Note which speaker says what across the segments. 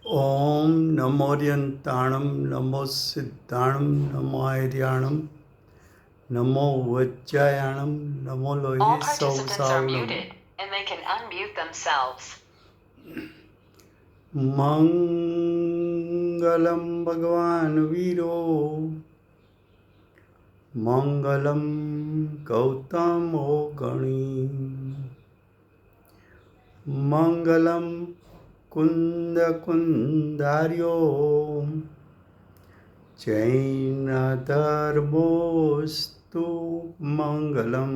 Speaker 1: Om नमोरियंताणम NaMo सिद्धाणम NaMo आर्याणम NaMo वज्जायाणम NaMo लोये
Speaker 2: All participants are
Speaker 1: सौसावणम
Speaker 2: muted, and they can unmute themselves.
Speaker 1: मंगलम भगवान वीरो मंगलम गौतमो गणी मंगलम कुंद कुंदार्यो जैनधर्मोऽस्तु मंगलम।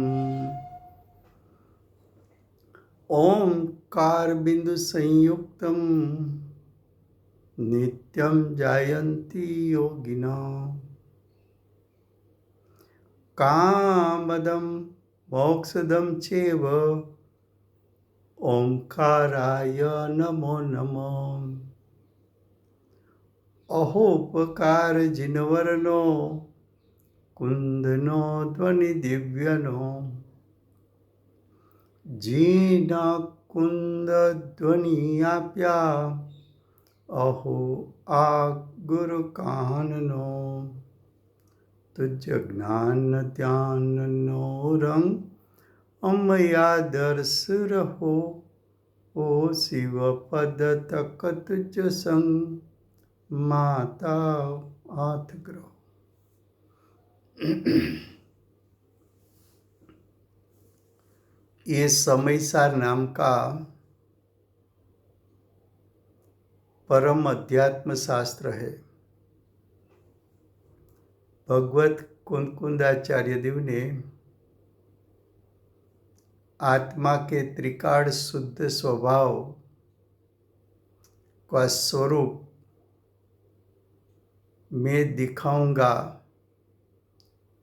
Speaker 1: ओंकार बिंदु संयुक्तम नित्यं जायन्ति योगिना कामदं मोक्षदं चैव ओंकाराय नमो नमः। अहोपकार जिनवरनो कुंदनो ध्वनि दिव्यनो जीन कुंद ध्वनि आप्या अहो आ गुरु काननो तुझ ज्ञान ध्यान नो रंग अमया दर्श रहो ओ शिव पद तक तुझ संग माता हाथ ग्रह। ये समयसार नाम का परम अध्यात्म शास्त्र है। भगवत कुंकुंदाचार्य देव ने आत्मा के त्रिकाल शुद्ध स्वभाव का स्वरूप मैं दिखाऊंगा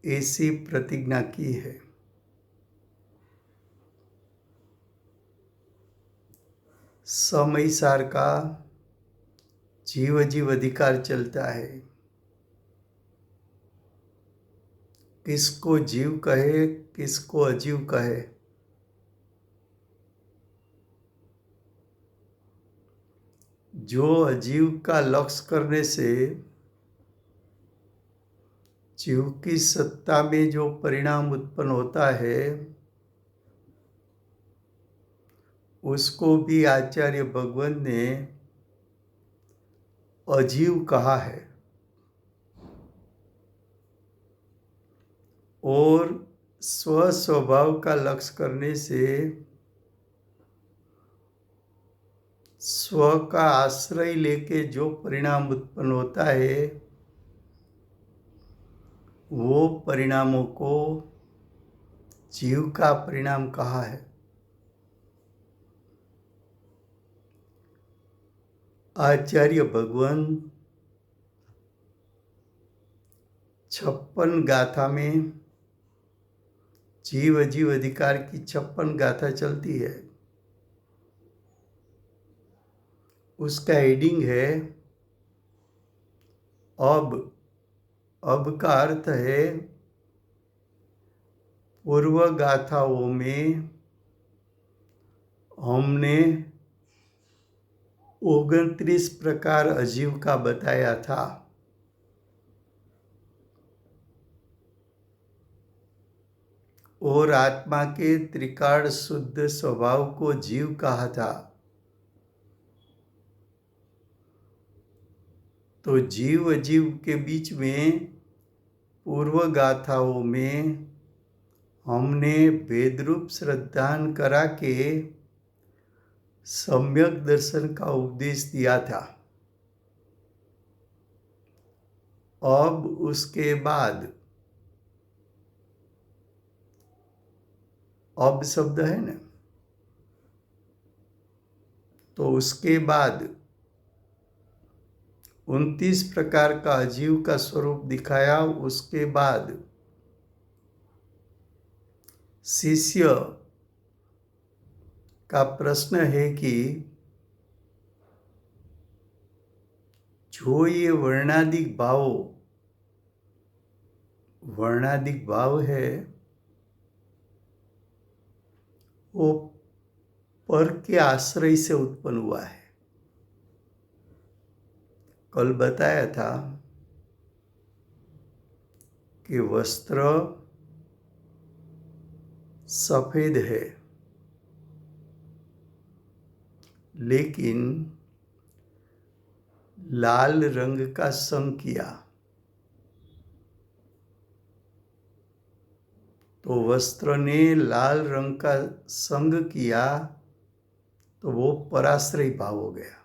Speaker 1: ऐसी प्रतिज्ञा की है। समयसार का जीव जीव अधिकार चलता है। किसको जीव कहे किसको अजीव कहे, जो अजीव का लक्ष्य करने से जीव की सत्ता में जो परिणाम उत्पन्न होता है उसको भी आचार्य भगवान ने अजीव कहा है। और स्वस्वभाव का लक्ष्य करने से स्व का आश्रय लेके जो परिणाम उत्पन्न होता है वो परिणामों को जीव का परिणाम कहा है। आचार्य भगवान 56 गाथा में जीव अजीव अधिकार की 56 गाथा चलती है। उसका हेडिंग है अब का अर्थ है पूर्व गाथाओं में हमने 29 प्रकार अजीव का बताया था। और आत्मा के त्रिकाल शुद्ध स्वभाव को जीव कहा था। तो जीव अजीव के बीच में पूर्व गाथाओं में हमने वेदरूप श्रद्धान करा के सम्यक दर्शन का उपदेश दिया था। अब उसके बाद अब शब्द है ना, तो उसके बाद 29 प्रकार का अजीव का स्वरूप दिखाया। उसके बाद शिष्य का प्रश्न है कि जो ये वर्णाधिक भाव है वो पर के आश्रय से उत्पन्न हुआ है। कल बताया था कि वस्त्र सफेद है, लेकिन लाल रंग का संग किया तो वस्त्र ने लाल रंग का संग किया तो वो पराश्रयी भाव हो गया।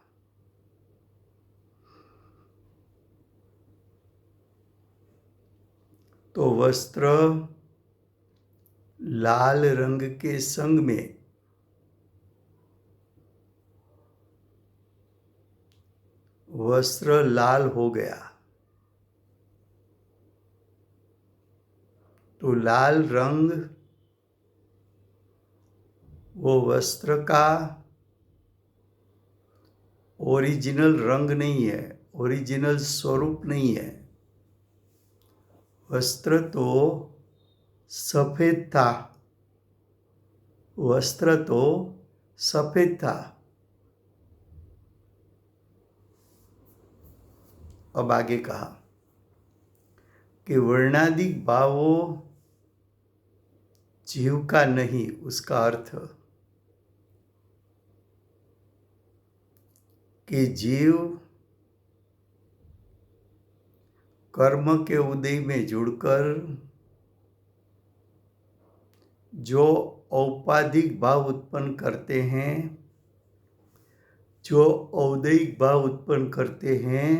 Speaker 1: तो वस्त्र लाल रंग के संग में वस्त्र लाल हो गया तो लाल रंग वो वस्त्र का ओरिजिनल रंग नहीं है, ओरिजिनल स्वरूप नहीं है। वस्त्र तो सफेद था, वस्त्र तो सफेद था। अब आगे कहा कि वर्णादिक भावों जीव का नहीं, उसका अर्थ कि जीव कर्म के उदय में जुड़कर जो औपाधिक भाव उत्पन्न करते हैं, जो औदैहिक भाव उत्पन्न करते हैं,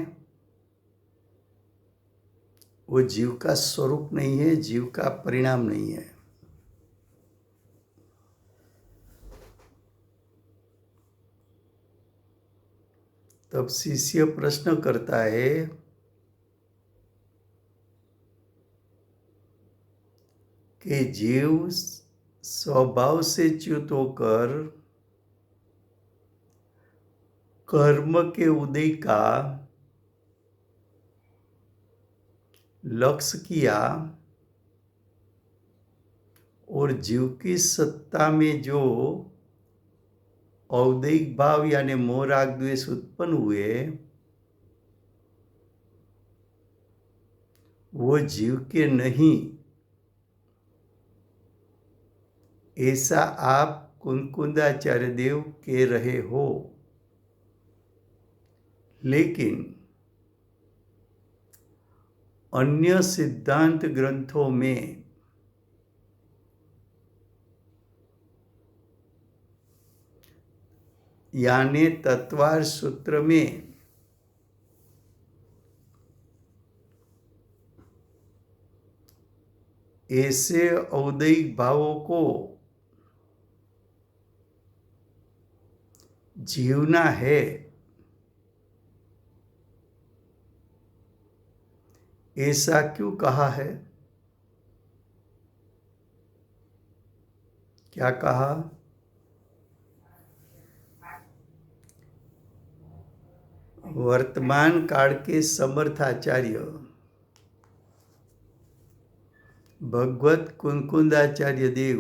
Speaker 1: वो जीव का स्वरूप नहीं है, जीव का परिणाम नहीं है। तब शिष्य प्रश्न करता है कि जीव स्वभाव से च्युत होकर कर्म के उदय का लक्ष्य किया और जीव की सत्ता में जो औदैहिक भाव यानी मोह राग द्वेष उत्पन्न हुए, वो जीव के नहीं, ऐसा आप कुंकुंदाचार्य देव कह रहे हो। लेकिन अन्य सिद्धांत ग्रंथों में यानी तत्वार सूत्र में ऐसे औदैहिक भावों को जीवना है, ऐसा क्यों कहा है? क्या कहा? वर्तमान काल के समर्थाचार्य भगवत कुंकुंदाचार्य देव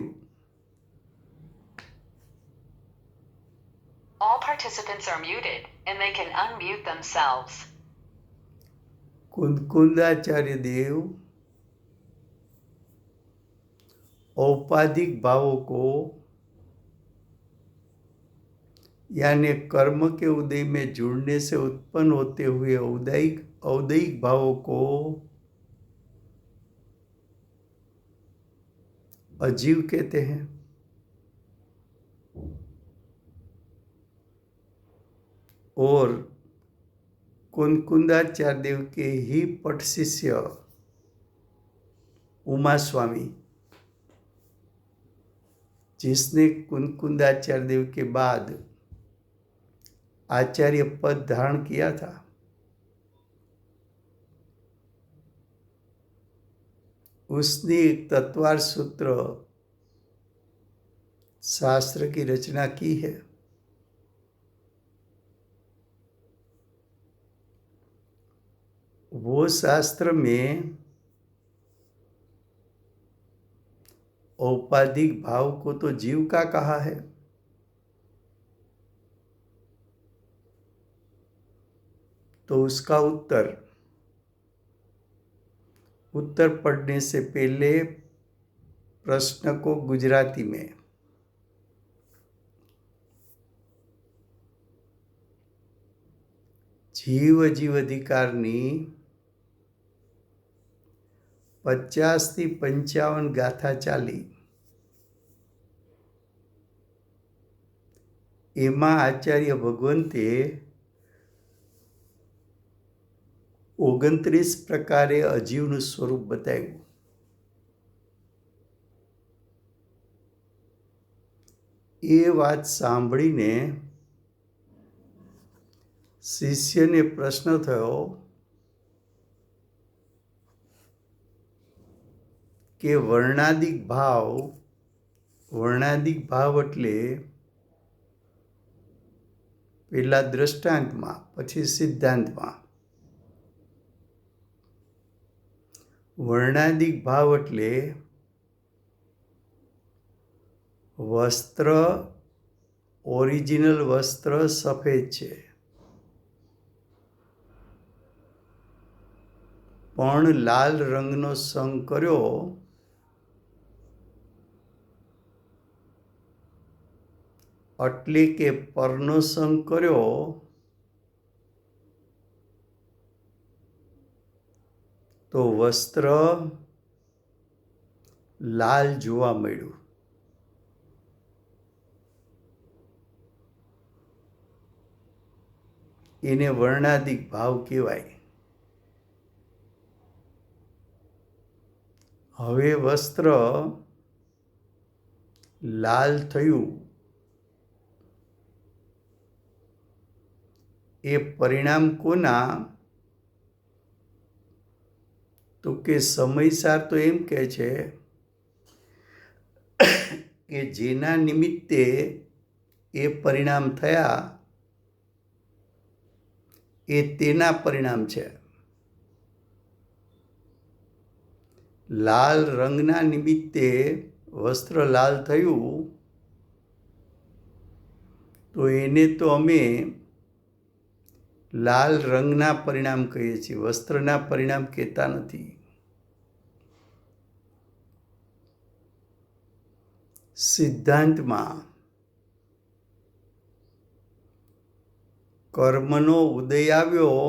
Speaker 2: All participants are muted, and they can unmute themselves.
Speaker 1: कुंकुंदाचार्य देव औपाधिक भावों को यानी कर्म के उदय में जुड़ने से उत्पन्न होते हुए औदैहिक भावों को अजीव कहते हैं। और कुंकुंदाचार्य देव के ही पट शिष्य उमा स्वामी, जिसने कुंकुंदाचार्य देव के बाद आचार्य पद धारण किया था, उसने एक तत्वार सूत्र शास्त्र की रचना की है। वो शास्त्र में औपाधिक भाव को तो जीव का कहा है, तो उसका उत्तर पढ़ने से पहले प्रश्न को गुजराती में जीव जीव अधिकारनी 50 થી 55 ગાથા ચાલી. એમાં આચાર્ય ભગવંતે 29 પ્રકારે અજીવનું સ્વરૂપ બતાવ્યું. એ વાત સાંભળીને શિષ્યને પ્રશ્ન થયો કે વર્ણાદિક ભાવ એટલે પહેલા દ્રષ્ટાંતમાં પછી સિદ્ધાંતમાં. વર્ણાદિક ભાવ એટલે ઓરિજિનલ વસ્ત્ર સફેદ છે પણ લાલ રંગનો સંગ કર્યો એટલે કે પરનો સંગ કર્યો તો વસ્ત્ર લાલ જોવા મળ્યું. એને વર્ણાદિક ભાવ કહેવાય. હવે વસ્ત્ર લાલ થયું એ પરિણામ કોના? તો કે સમયસાર તો એમ કહે છે કે જેના નિમિત્તે એ પરિણામ થયા એ તેના પરિણામ છે. લાલ રંગના નિમિત્તે વસ્ત્ર લાલ થયું તો એને તો અમે લાલ રંગના પરિણામ કહીએ છીએ, વસ્ત્રના પરિણામ કહેતા નથી. સિદ્ધાંતમાં કર્મનો ઉદય આવ્યો,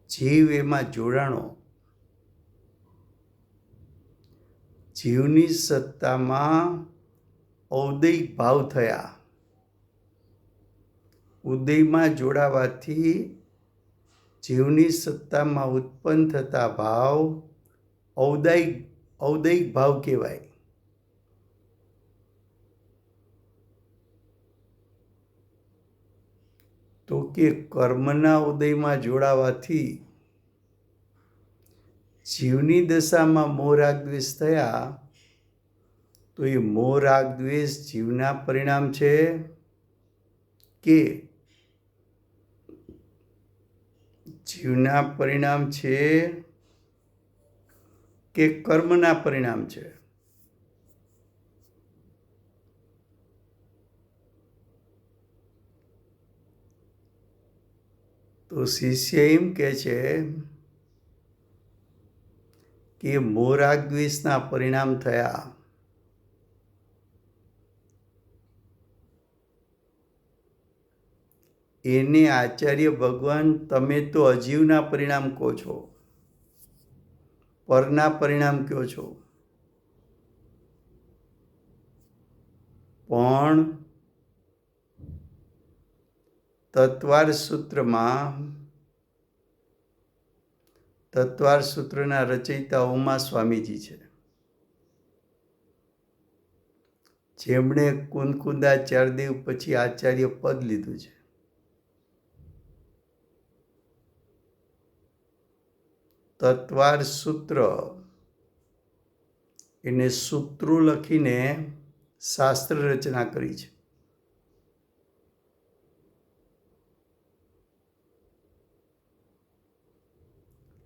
Speaker 1: જીવ એમાં જોડાણો. જીવની સત્તામાં ઔદૈક ભાવ થયા. ઉદયમાં જોડાવાથી જીવની સત્તામાં ઉત્પન્ન થતા ભાવ ઔદૈક ભાવ કહેવાય. તો કે કર્મના ઉદયમાં જોડાવાથી જીવની દશામાં મોહ રાગ દ્વેષ થયા તો એ મોહ રાગ દ્વેષ જીવના પરિણામ છે કે જીવના પરિણામ છે કે કર્મના પરિણામ છે? તો શિષ્ય એમ કહે છે કે મોહ રાગ દ્વેષના પરિણામ થયા. એને આચાર્ય ભગવાન તમે તો અજીવના પરિણામ કહો છો, પરના પરિણામ કહો છો. પણ તત્વાર સૂત્રના રચયિતા ઉમા સ્વામીજી છે, જેમણે કુંદકુંદાચાર્યદેવ પછી આચાર્ય પદ લીધું છે. તત્વાર સૂત્ર એને સૂત્રો લખીને શાસ્ત્ર રચના કરી છે.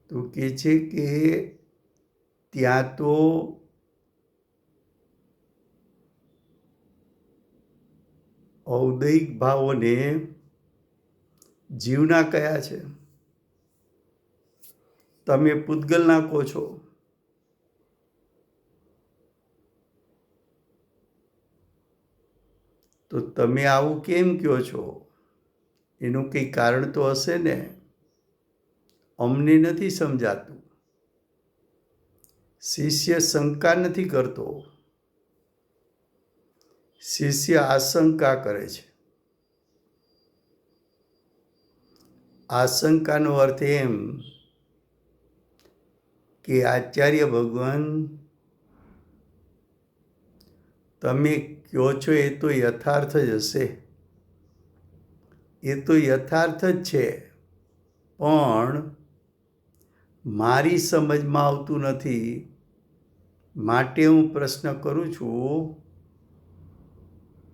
Speaker 1: તો કહે છે કે ત્યાં તો ઔદૈક ભાવોને જીવના કયા છે? તમે પૂતગલના કહો છો. તો તમે આવું કેમ કહો છો? એનું કંઈ કારણ તો હશે ને. અમને નથી સમજાતું. શિષ્ય શંકા નથી કરતો, શિષ્ય આશંકા કરે છે. આશંકાનો અર્થ એમ કે આચાર્ય ભગવાન, તમે કહો છો એ તો યથાર્થ જ હશે, એ તો યથાર્થ જ છે, પણ મારી સમજમાં આવતું નથી, માટે હું પ્રશ્ન કરું છું.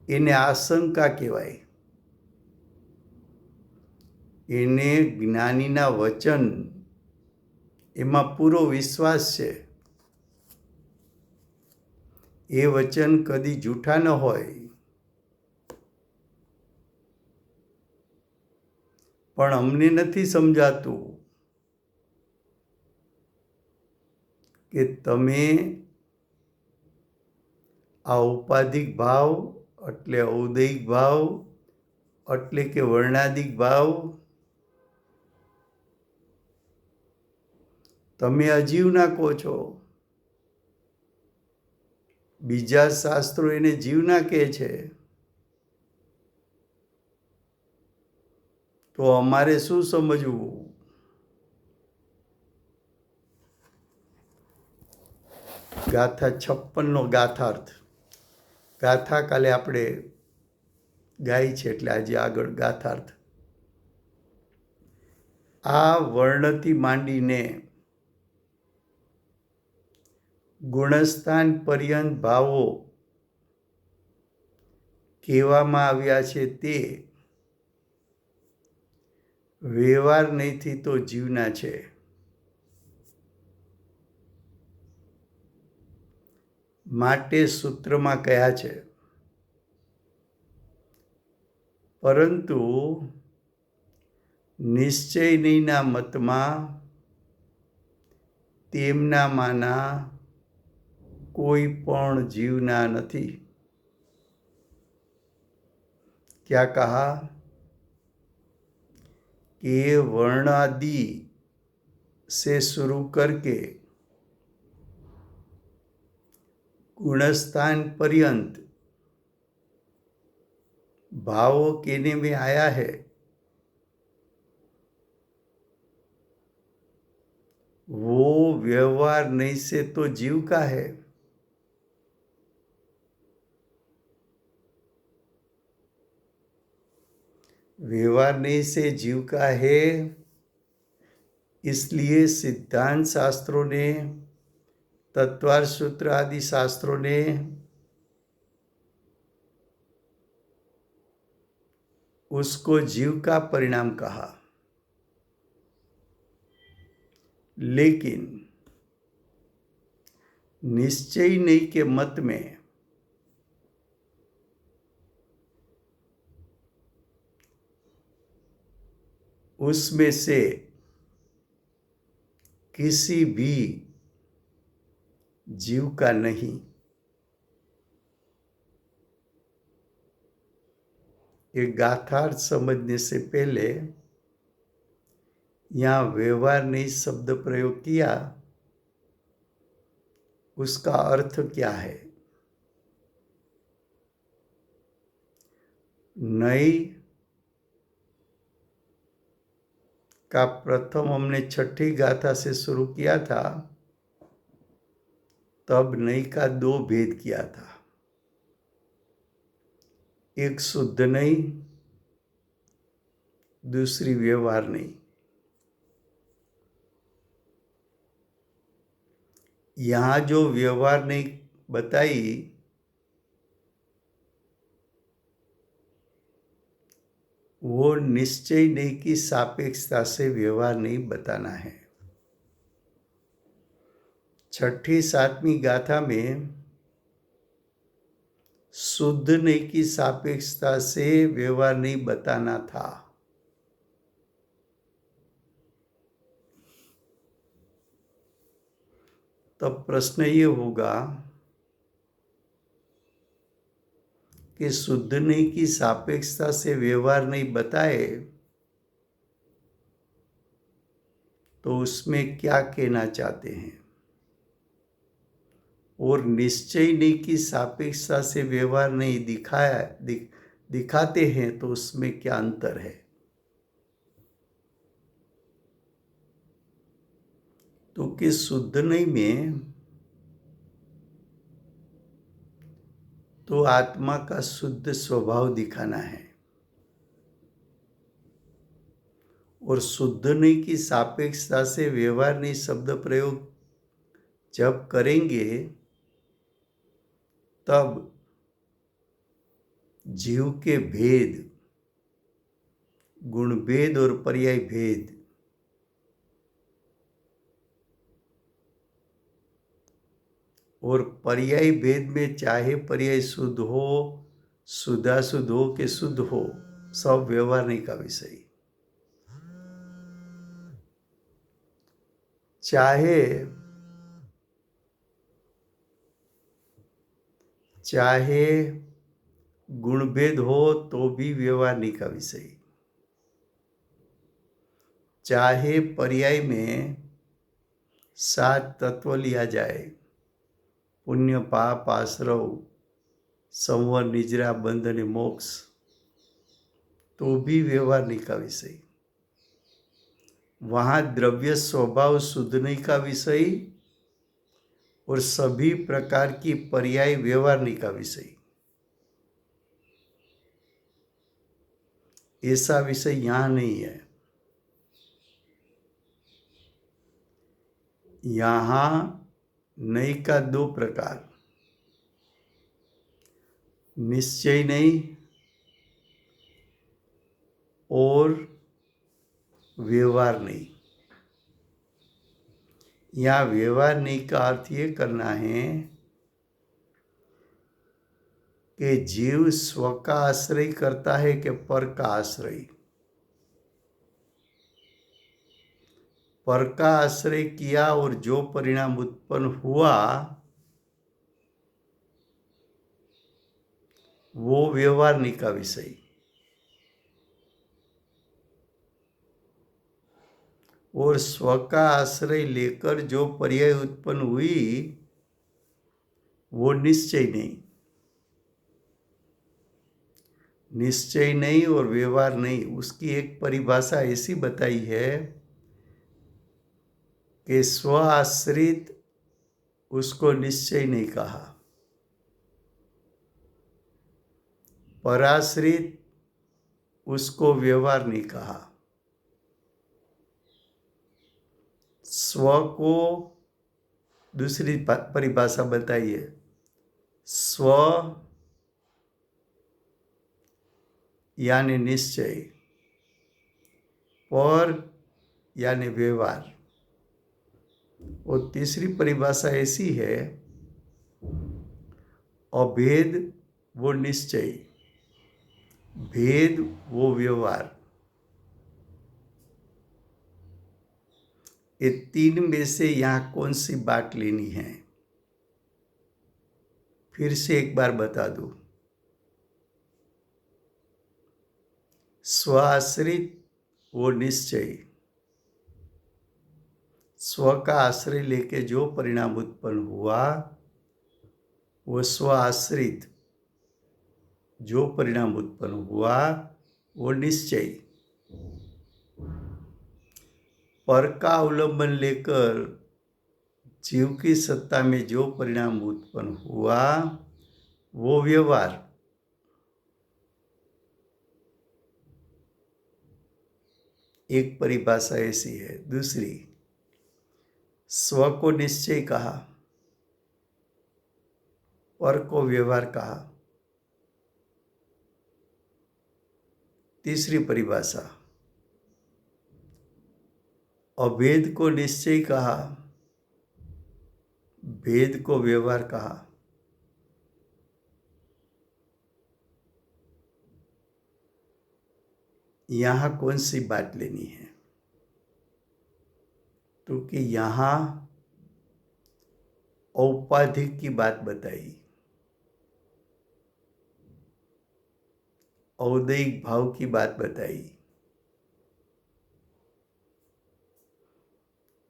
Speaker 1: એને આશંકા કહેવાય. એને જ્ઞાનીના વચન એમાં પૂરો વિશ્વાસ છે. એ વચન કદી જૂઠા ન હોય. પણ અમને નથી સમજાતું કે તમે આ ઔપાધિક ભાવ એટલે ઔદૈહિક ભાવ એટલે કે વર્ણાદિક ભાવ તમે અજીવના કહો છો. બીજા શાસ્ત્રો એને જીવના કહે છે. તો અમારે શું સમજવું? ગાથા 56નો ગાથાર્થ. ગાથા કાલે આપણે ગાઈ છે એટલે આજે આગળ ગાથાર્થ. આ વર્ણથી માંડીને ગુણસ્થાન પર્યંત ભાવો કહેવામાં આવ્યા છે તે વ્યવહાર નહીંથી તો જીવના છે. માટે સૂત્રમાં કહ્યા છે, પરંતુ નિશ્ચય નહીંના મતમાં તેમનામાંના કોઈ પણ જીવના નથી. क्या कहा कि वर्ण आदि से शुरू करके गुणस्थान पर्यंत भावों कहने में आया है, वो व्यवहार नहीं से तो जीव का है. व्यवहार नहीं से जीव का है, इसलिए सिद्धांत शास्त्रों ने, तत्वार्थ सूत्र आदि शास्त्रों ने उसको जीव का परिणाम कहा. लेकिन निश्चय नहीं के मत में उसमें से किसी भी जीव का नहीं. ये गाथार्थ समझने से पहले यहाँ व्यवहार नहीं शब्द प्रयोग किया, उसका अर्थ क्या है? नई का प्रथम हमने छठी गाथा से शुरू किया था, तब नई का 2 भेद किया था. एक शुद्ध नहीं, दूसरी व्यवहार नहीं. यहाँ जो व्यवहार नहीं बताई, वो निश्चय नहीं की सापेक्षता से व्यवहार नहीं बताना है. छठी 7वीं गाथा में शुद्ध नहीं की सापेक्षता से व्यवहार नहीं बताना था. तब प्रश्न ये होगा कि शुद्ध नहीं की सापेक्षता से व्यवहार नहीं बताए तो उसमें क्या कहना चाहते हैं, और निश्चय नहीं की सापेक्षता से व्यवहार नहीं दिखाते हैं तो उसमें क्या अंतर है। तो कि शुद्ध नहीं में तो आत्मा का शुद्ध स्वभाव दिखाना है, और शुद्ध नहीं की सापेक्षता से व्यवहार नहीं शब्द प्रयोग जब करेंगे तब जीव के भेद, गुण भेद और पर्याय भेद और पर्याय भेद में चाहे पर्याय शुद्ध हो, शुद्धाशुद्ध हो कि शुद्ध हो, सब व्यवहार नहीं का विषय। चाहे गुणभेद हो तो भी व्यवहार नहीं का विषय। चाहे पर्याय में 7 तत्व लिया जाए, पुण्य पाप आश्रव संवर निजरा बंधन मोक्ष, तो भी व्यवहार नहीं का विषय। वहाँ द्रव्य स्वभाव शुद्ध नहीं का विषय और सभी प्रकार की पर्याय व्यवहार नहीं का विषय। ऐसा विषय यहाँ नहीं है। यहाँ नहीं का 2 प्रकार, निश्चय नहीं और व्यवहार नहीं। यहाँ व्यवहार नहीं का अर्थ ये करना है कि जीव स्व का आश्रय करता है कि पर का आश्रय। पर का आश्रय किया और जो परिणाम उत्पन्न हुआ वो व्यवहार नहीं का विषय। और स्व का आश्रय लेकर जो पर्याय उत्पन्न हुई वो निश्चय नहीं। निश्चय नहीं और व्यवहार नहीं, उसकी एक परिभाषा ऐसी बताई है कि स्व आश्रित उसको निश्चय नहीं कहा, पराश्रित उसको व्यवहार नहीं कहा। स्व को दूसरी परिभाषा बताइए, स्व यानी निश्चय, पर यानी व्यवहार। और तीसरी परिभाषा ऐसी है, अभेद वो निश्चय, भेद वो व्यवहार। ये 3 में से यहाँ कौन सी बात लेनी है, फिर से एक बार बता दो। स्वाश्रित वो निश्चय, स्व का आश्रय लेके जो परिणाम उत्पन्न हुआ वो स्व आश्रित, जो परिणाम उत्पन्न हुआ वो निश्चय। पर का अवलंबन लेकर जीव की सत्ता में जो परिणाम उत्पन्न हुआ वो व्यवहार। एक परिभाषा ऐसी है। दूसरी, स्व को निश्चय कहा, पर को व्यवहार कहा। तीसरी परिभाषा, अभेद को निश्चय कहा, भेद को व्यवहार कहा। यहाँ कौन सी बात लेनी है? क्योंकि यहाँ औपाधिक की बात बताई, औदैहिक भाव की बात बताई।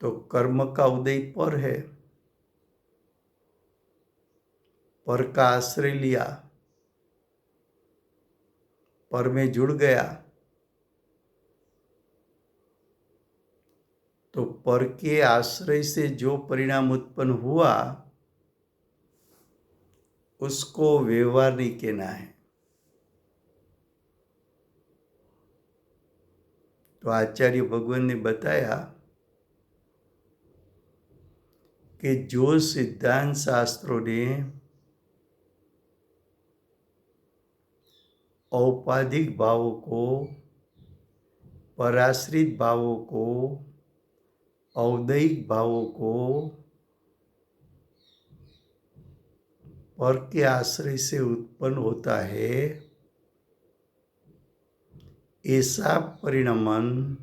Speaker 1: तो कर्म का उदय पर है, पर का आश्रय लिया, पर में जुड़ गया, तो पर के आश्रय से जो परिणाम उत्पन्न हुआ उसको व्यवहार नहीं कहना है। तो आचार्य भगवान ने बताया कि जो सिद्धांत शास्त्रों ने औपाधिक भावों को, पराश्रित भावों को, औदैहिक भावों को पर के आश्रय से उत्पन्न होता है, ऐसा परिणमन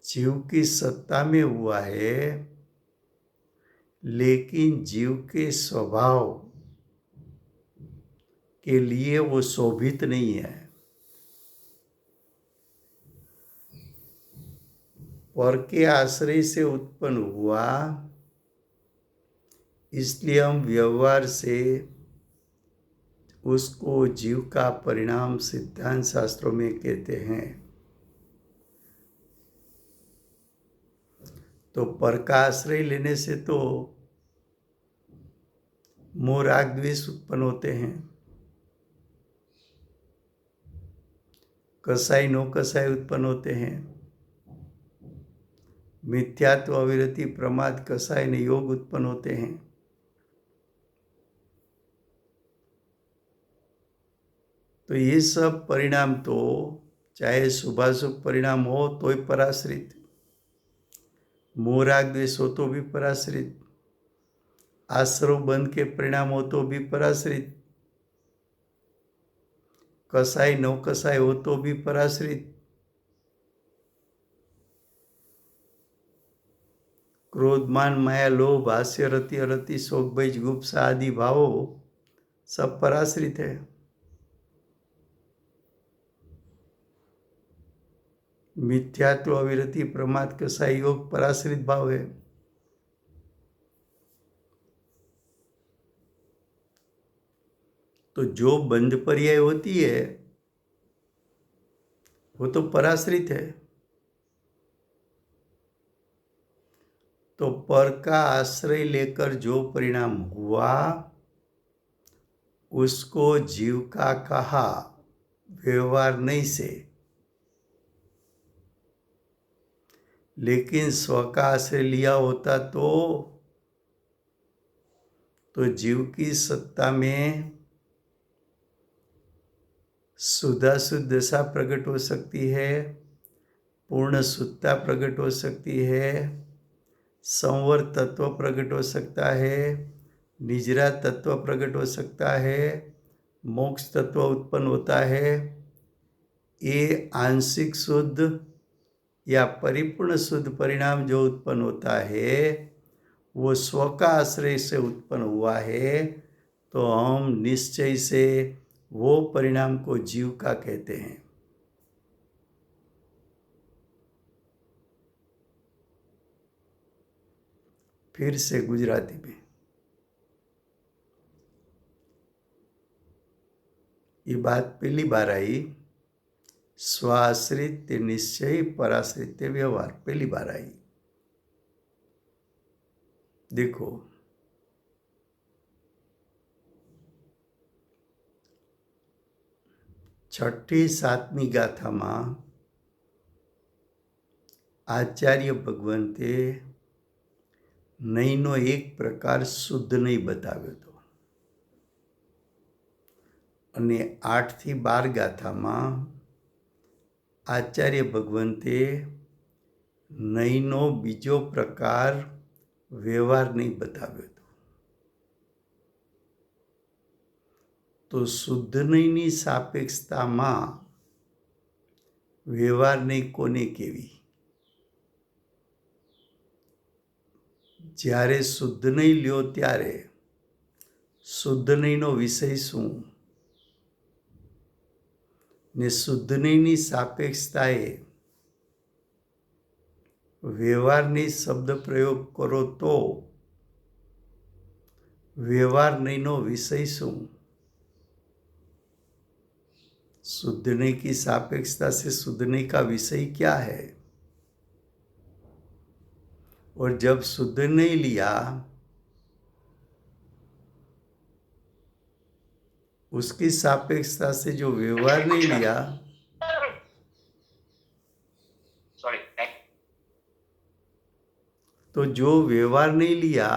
Speaker 1: जीव की सत्ता में हुआ है, लेकिन जीव के स्वभाव के लिए वो शोभित नहीं है। पर के आश्रय से उत्पन्न हुआ, इसलिए हम व्यवहार से उसको जीव का परिणाम सिद्धांत शास्त्रों में कहते हैं। तो पर का आश्रय लेने से तो मोह राग द्वेष उत्पन्न होते हैं, कसाई नो कसाई उत्पन्न होते हैं, मिथ्यात्व अविरति प्रमाद कसाई ने योग उत्पन्न होते हैं। तो ये सब परिणाम तो चाहे शुभाशुभ परिणाम हो तो ही पराश्रित, मोह राग द्वेष हो तो भी पराश्रित, आश्रव बंध के परिणाम हो तो भी पराश्रित, कसाई नौ कसाई हो तो भी पराश्रित, क्रोध मान माया लोभ हास्य रति अरति शोक भय जुगुप्सा आदि भावो सब पराश्रित है। मिथ्यात्व अविरति प्रमाद कसाई योग पराश्रित भाव है। तो जो बंध पर्याय होती है वो तो पराश्रित है। तो पर का आश्रय लेकर जो परिणाम हुआ उसको जीव का कहा, व्यवहार नहीं से। लेकिन स्व का आश्रय लिया होता तो जीव की सत्ता में शुद्धाशुद्ध दशा प्रकट हो सकती है, पूर्ण शुद्धता प्रकट हो सकती है, संवर तत्व प्रकट हो सकता है, निजरा तत्व प्रकट हो सकता है, मोक्ष तत्व उत्पन्न होता है। ये आंशिक शुद्ध या परिपूर्ण शुद्ध परिणाम जो उत्पन्न होता है वो स्व का आश्रय से उत्पन्न हुआ है, तो हम निश्चय से वो परिणाम को जीव का कहते हैं। फिर से गुजराती में ये बात पहली बार आई, स्वाश्रित निश्चय पराश्रित व्यवहार पहली बार आई। देखो, छठी सातमी गाथा में आचार्य भगवंते नईनो एक प्रकार शुद्ध नहीं बताव्यो तो, અને 8 થી 12 ગાથામાં આચાર્ય ભગવંતે નહીનો બીજો પ્રકાર વ્યવહાર નહીં બતાવ્યો હતો। તો શુદ્ધ નહીંની સાપેક્ષતામાં વ્યવહાર નહીં કોને કહેવી? જ્યારે શુદ્ધ નહીં લ્યો ત્યારે શુદ્ધ નહીંનો વિષય શું ને શુદ્ધ નહીંની સાપેક્ષતાએ વ્યવહારની શબ્દ પ્રયોગ કરો તો व्यवहार नहींनो विषय શું शुद्ध नहीं की सापेक्षता से शुद्ध नहीं का विषय क्या है और जब शुद्ध नहीं लिया उसकी सापेक्षता से जो व्यवहार नहीं लिया तो जो व्यवहार नहीं लिया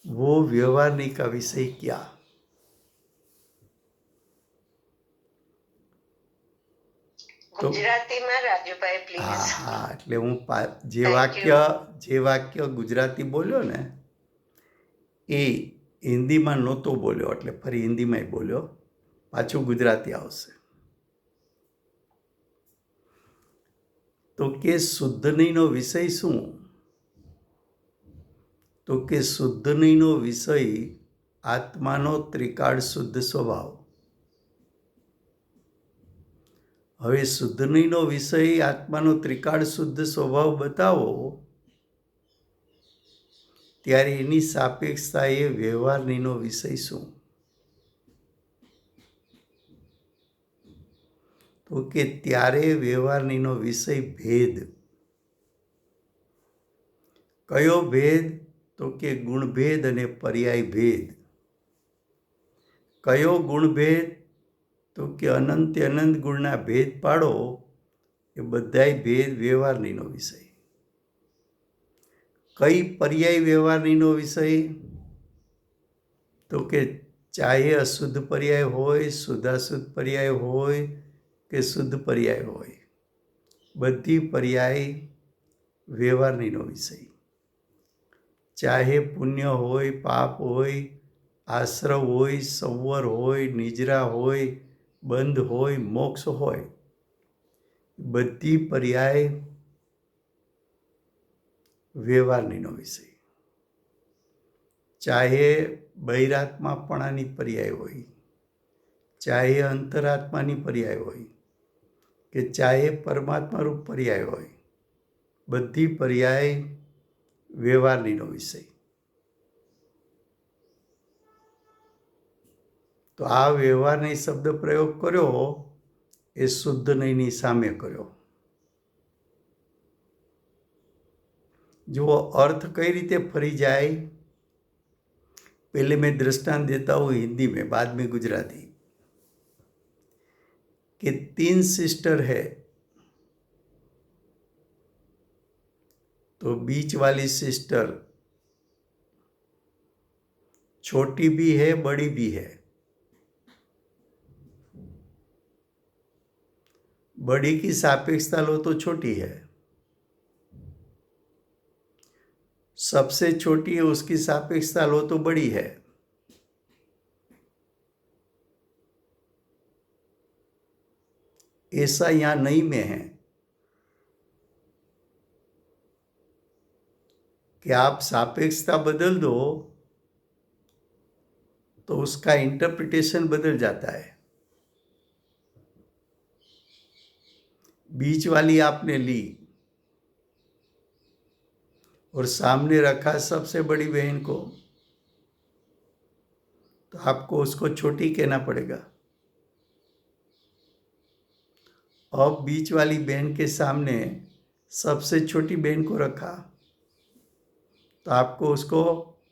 Speaker 1: वो व्यवहार नहीं का विषय क्या
Speaker 3: ગુજરાતીમાં રાજુભાઈ પ્લીઝ.
Speaker 1: હા એટલે હું જે
Speaker 3: Thank
Speaker 1: વાક્ય ગુજરાતી બોલ્યો ને એ હિન્દીમાં નહોતો બોલ્યો એટલે ફરી હિન્દીમાં બોલ્યો પાછું ગુજરાતી આવશે તો કે શુદ્ધ નહીંનો વિષય શું તો કે શુદ્ધ નહીંનો વિષય આત્માનો ત્રિકાળ શુદ્ધ સ્વભાવ હવે શુદ્ધ નહીંનો વિષય આત્માનો ત્રિકાળ શુદ્ધ સ્વભાવ બતાવો ત્યારે એની સાપેક્ષતાએ વ્યવહાર નહીંનો વિષય શું તો કે ત્યારે વ્યવહાર નહીંનો વિષય ભેદ કયો ભેદ તો કે ગુણભેદ અને પર્યાય ભેદ કયો ગુણભેદ તો કે અનંત અનંત ગુણના ભેદ પાડો એ બધાય ભેદ વ્યવહારનીનો વિષય કઈ પર્યાય વ્યવહારનીનો વિષય તો કે ચાહે અશુદ્ધ પર્યાય હોય શુદ્ધાશુદ્ધ પર્યાય હોય કે શુદ્ધ પર્યાય હોય બધી પર્યાય વ્યવહારનીનો વિષય ચાહે પુણ્ય હોય પાપ હોય આશ્રવ હોય સંવર હોય નિજરા હોય બંધ હોય મોક્ષ હોય બધી પર્યાય વ્યવહારનીનો વિષય ચાહે બહિરાત્માપણાની પર્યાય હોય ચાહે અંતરાત્માની પર્યાય હોય કે ચાહે પરમાત્મા રૂપ પર્યાય હોય બધી પર્યાય વ્યવહારનીનો વિષય તો આ વ્યવહારની શબ્દ પ્રયોગ કર્યો એ શુદ્ધ નહીંની સામે કર્યો જો अर्थ कई रीते फरी जाए पहले मैं दृष्टांत देता हूँ हिंदी में बाद में गुजराती कि 3 सिस्टर है तो बीच वाली सिस्टर छोटी भी है बड़ी भी है बड़ी की सापेक्षता लो तो छोटी है सबसे छोटी है उसकी सापेक्षता लो तो बड़ी है ऐसा यहां नहीं में है कि आप सापेक्षता बदल दो तो उसका इंटरप्रिटेशन बदल जाता है बीच वाली आपने ली और सामने रखा सबसे बड़ी बहन को तो आपको उसको छोटी कहना पड़ेगा अब बीच वाली बहन के सामने सबसे छोटी बहन को रखा तो आपको उसको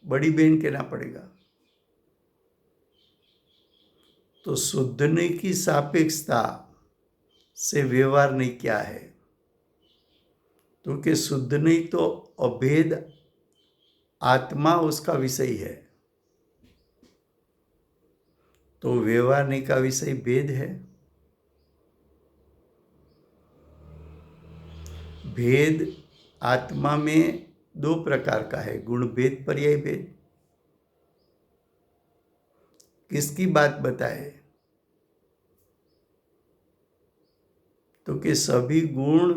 Speaker 1: बड़ी बहन कहना पड़ेगा तो शुद्धने की सापेक्षता से व्यवहार नहीं क्या है तो कि शुद्ध नहीं तो अभेद आत्मा उसका विषय है तो व्यवहार नहीं का विषय भेद है भेद आत्मा में 2 प्रकार का है गुण भेद पर्याय भेद किसकी बात बताए तो कि सभी गुण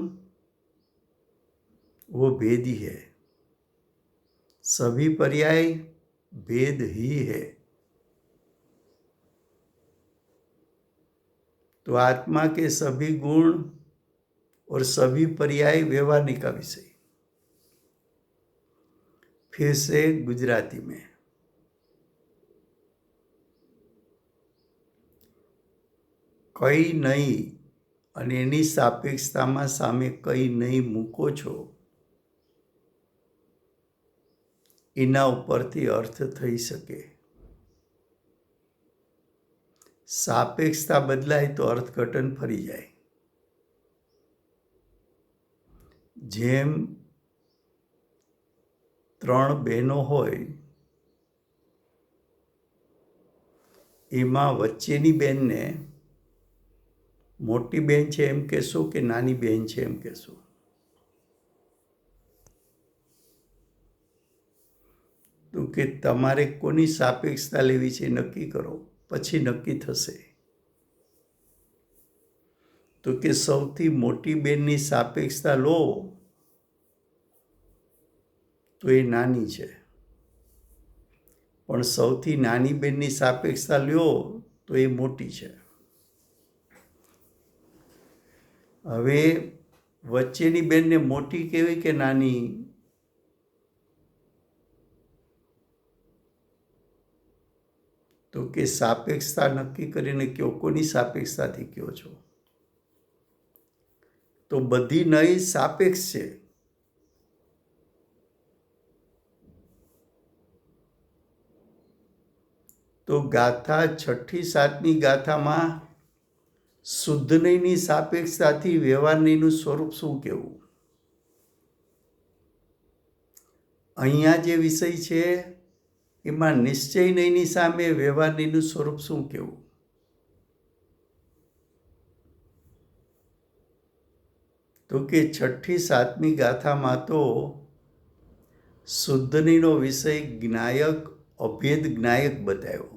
Speaker 1: वो भेदी है सभी पर्याय भेद ही है। तो आत्मा के सभी गुण और सभी पर्याय व्यवहारनी का विषय। फिर से गुजराती में, કઈ નહીં અને એની સાપેક્ષતામાં સામે કઈ નહીં મૂકો છો, એના ઉપરથી અર્થ થઈ શકે। સાપેક્ષતા બદલાય તો અર્થઘટન ફરી જાય। જેમ ત્રણ બહેનો હોય, એમાં વચ્ચેની બેનને મોટી બેન છે એમ કહેશો કે નાની બેન છે એમ કહેશો? તો કે તમારે કોની સાપેક્ષતા લેવી છે નક્કી કરો, પછી નક્કી થશે। તો કે સૌથી મોટી બેનની સાપેક્ષતા લો તો એ નાની છે, પણ સૌથી નાની બેનની સાપેક્ષતા લ્યો તો એ મોટી છે। હવે વચ્ચેની બેનને મોટી કહેવી કે નાની? તો કે સાપેક્ષતા નક્કી કરીને કયો, કોની સાપેક્ષતાથી કયો છો? તો બધી નઈ સાપેક્ષ છે। તો ગાથા 6ઠી 7મી ગાથામાં શુદ્ધ નહીંની સાપેક્ષતાથી વ્યવહાર નહીંનું સ્વરૂપ શું કહેવું? અહીંયા જે વિષય છે એમાં નિશ્ચય નહીંની સામે વ્યવહાર નહીંનું સ્વરૂપ શું કહેવું? તો કે 6ઠી 7મી ગાથામાં તો શુદ્ધ નહીંનો વિષય જ્ઞાયક અભેદ જ્ઞાયક બતાવ્યો।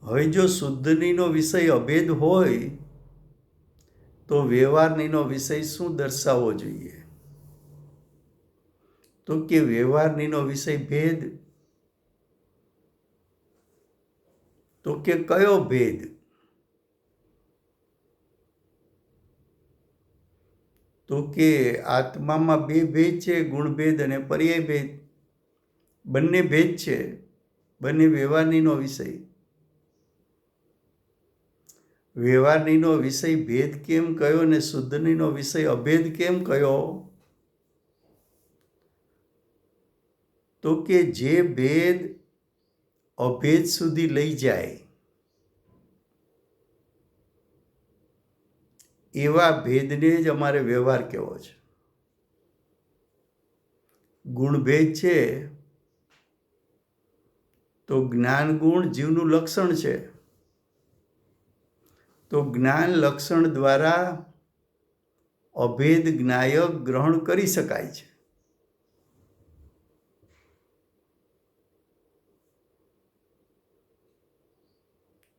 Speaker 1: હવે જો શુદ્ધ નહીંનો વિષય અભેદ હોય તો વ્યવહાર નહીંનો વિષય શું દર્શાવવો જોઈએ? તો કે વ્યવહાર નહીંનો વિષય ભેદ। તો કે કયો ભેદ? તો કે આત્મામાં બે ભેદ છે, ગુણભેદ અને પર્યાય ભેદ। બંને ભેદ છે, બંને વ્યવહાર નહીંનો વિષય। વ્યવહાર નહીંનો વિષય ભેદ કેમ કયો ને શુદ્ધ નહીંનો વિષય અભેદ કેમ કયો? તો કે જે ભેદ અભેદ સુધી લઈ જાય એવા ભેદને જ અમારે વ્યવહાર કહેવો છે। ગુણભેદ છે તો જ્ઞાન ગુણ જીવનું લક્ષણ છે, તો જ્ઞાન લક્ષણ દ્વારા અભેદ જ્ઞાયક ગ્રહણ કરી શકાય છે।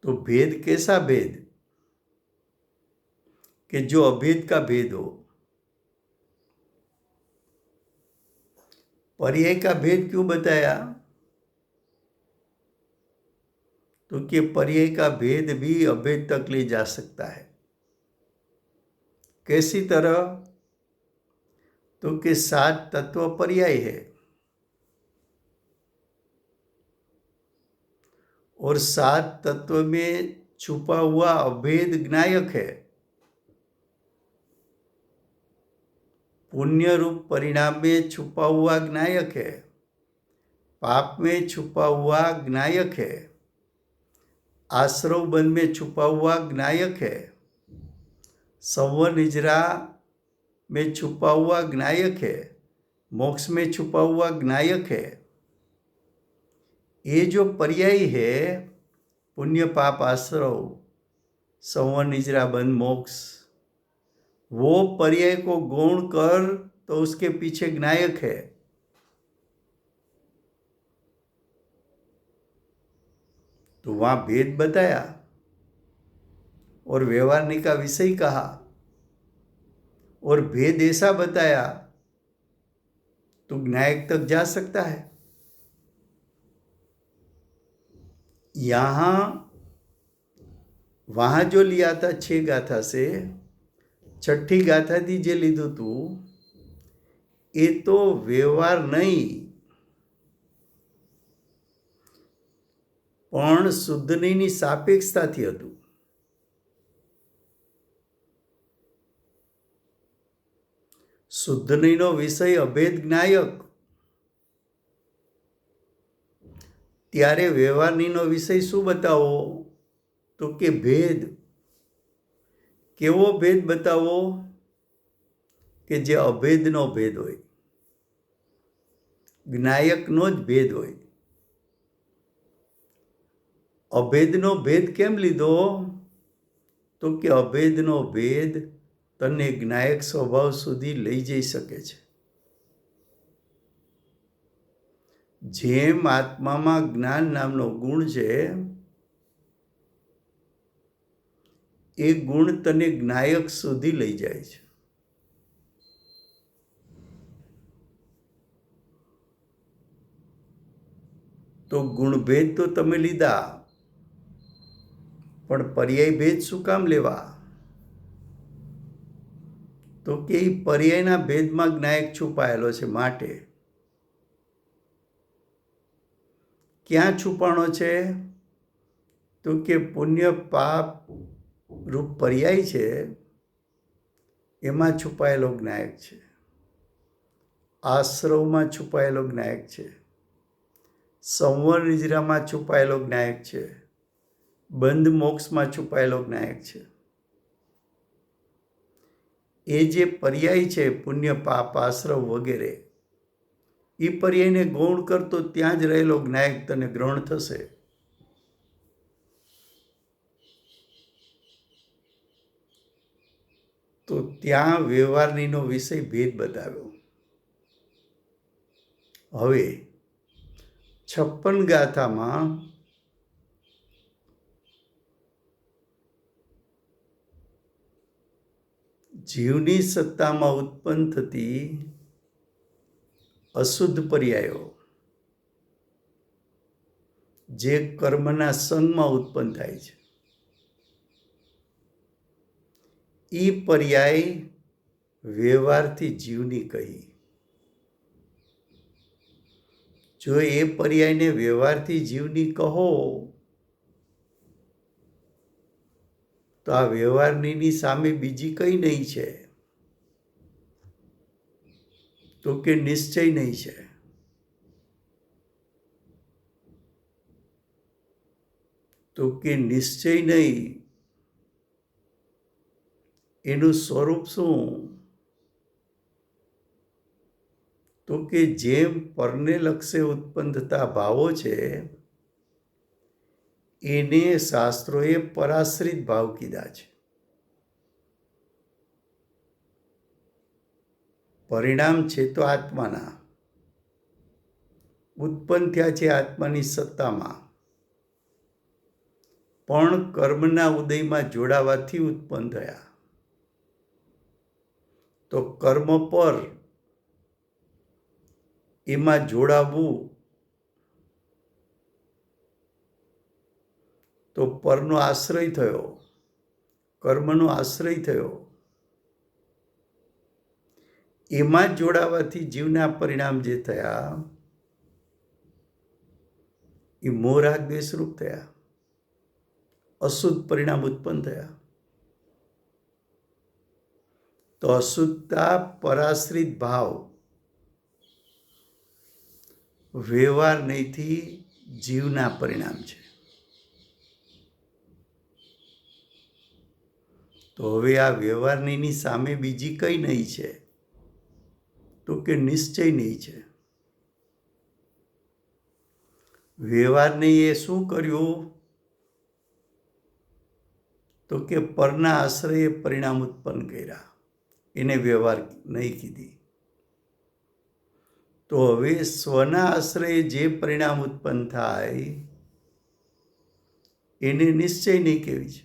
Speaker 1: तो भेद कैसा भेद? कि जो अभेद का भेद हो। पर्याय का भेद क्यों बताया? तो कि पर्याय का भेद भी अभेद तक ले जा सकता है। कैसी तरह? तो कि 7 तत्व पर्याय है और 7 तत्व में छुपा हुआ अभेद ज्ञायक है। पुण्य रूप परिणाम में छुपा हुआ ज्ञायक है, पाप में छुपा हुआ ज्ञायक है, आश्रव बंध में छुपा हुआ ज्ञायक है, संवर निजरा में छुपा हुआ ज्ञायक है, मोक्ष में छुपा हुआ ज्ञायक है। ये जो पर्याय है पुण्य पाप आश्रव संवर निजरा बंध मोक्ष, वो पर्याय को गौण कर तो उसके पीछे ज्ञायक है। तो वहां भेद बताया और व्यवहारनी का विषय कहा और भेद ऐसा बताया तो ज्ञायक तक जा सकता है। यहाँ वहाँ जो लिया था 6 गाथा से, छठी गाथाથી જે લીધું હતું એ તો વ્યવહાર નહીં પણ શુદ્ધનીની સાપેક્ષતાથી હતું. શુદ્ધનીનો વિષય અભેદ જ્ઞાયક, ત્યારે વ્યવહારનીનો વિષય શું બતાવો? તો કે ભેદ. કેવો ભેદ બતાવો? કે જે અભેદનો ભેદ હોય, જ્ઞાયકનો જ ભેદ હોય. અભેદનો ભેદ કેમ લીધો? તો કે અભેદનો ભેદ તને જ્ઞાયક સ્વભાવ સુધી લઈ જઈ શકે છે. જેમ આત્મામાં જ્ઞાન નામનો ગુણ છે, એ ગુણ તને જ્ઞાયક સુધી લઈ જાય છે. તો ગુણભેદ તો તમે લીધા, પણ પર્યાય ભેદ શું કામ લેવા? તો કે એ પર્યાયના ભેદમાં જ્ઞાયક છુપાયેલો છે. માટે ક્યાં છુપાણો છે? તો કે પુણ્ય પાપ રૂપ પર્યાય છે, એમાં છુપાયેલો જ્ઞાયક છે. આશ્રવમાં છુપાયેલો જ્ઞાયક છે. સંવર નિજરામાં છુપાયેલો જ્ઞાયક છે. બંધ મોક્ષમાં છુપાયેલો જ્ઞાયક છે. એ જે પર્યાય છે, પુણ્ય પાપ આશ્રવ વગેરે, એ પર્યાયને ગૌણ કરતો ત્યાં જ રહેલો જ્ઞાયક તને ગ્રહણ થશે. તો ત્યાં વ્યવહારનીનો વિષય ભેદ બતાવ્યો. હવે 56 ગાથામાં જીવની સત્તામાં ઉત્પન્ન થતી અશુદ્ધ પર્યાયો, જે કર્મના સંગમાં ઉત્પન્ન થાય છે, એ પર્યાય વ્યવહારથી જીવની કહી. જો એ પર્યાયને વ્યવહારથી જીવની કહો તો આ વ્યવહારની સામે બીજી કઈ નહીં છે? તો કે નિશ્ચય નહીં છે. તો કે નિશ્ચય નહીં, એનું સ્વરૂપ શું? તો કે જેમ પરને લક્ષે ઉત્પન્ન થતા ભાવો છે, એને શાસ્ત્રોએ પરાશ્રિત ભાવ કીધા છે. પરિણામ છે તો આત્માના, ઉત્પન્ન થયા છે આત્માની સત્તામાં, પણ કર્મના ઉદયમાં જોડાવાથી ઉત્પન્ન થયા. તો કર્મ પર એમાં જોડાવવું તો પરનો આશ્રય થયો, કર્મનો આશ્રય થયો. એમાં જ જોડાવાથી જીવના પરિણામ જે થયા એ મોહ રાગ દ્વેષરૂપ થયા, અશુદ્ધ પરિણામ ઉત્પન્ન થયા. તો અશુદ્ધતા પરાશ્રિત ભાવ વ્યવહાર નહીંથી જીવના પરિણામ છે. તો હવે આ વ્યવહારની સામે બીજી કઈ નહીં છે? તો કે નિશ્ચય નહીં છે. વ્યવહારને એ શું કર્યું? તો કે પરના આશ્રયે પરિણામ ઉત્પન્ન કર્યા, એને વ્યવહાર નહીં કીધી. તો હવે સ્વના આશ્રયે જે પરિણામ ઉત્પન્ન થાય એને નિશ્ચય નહીં કહેવી છે.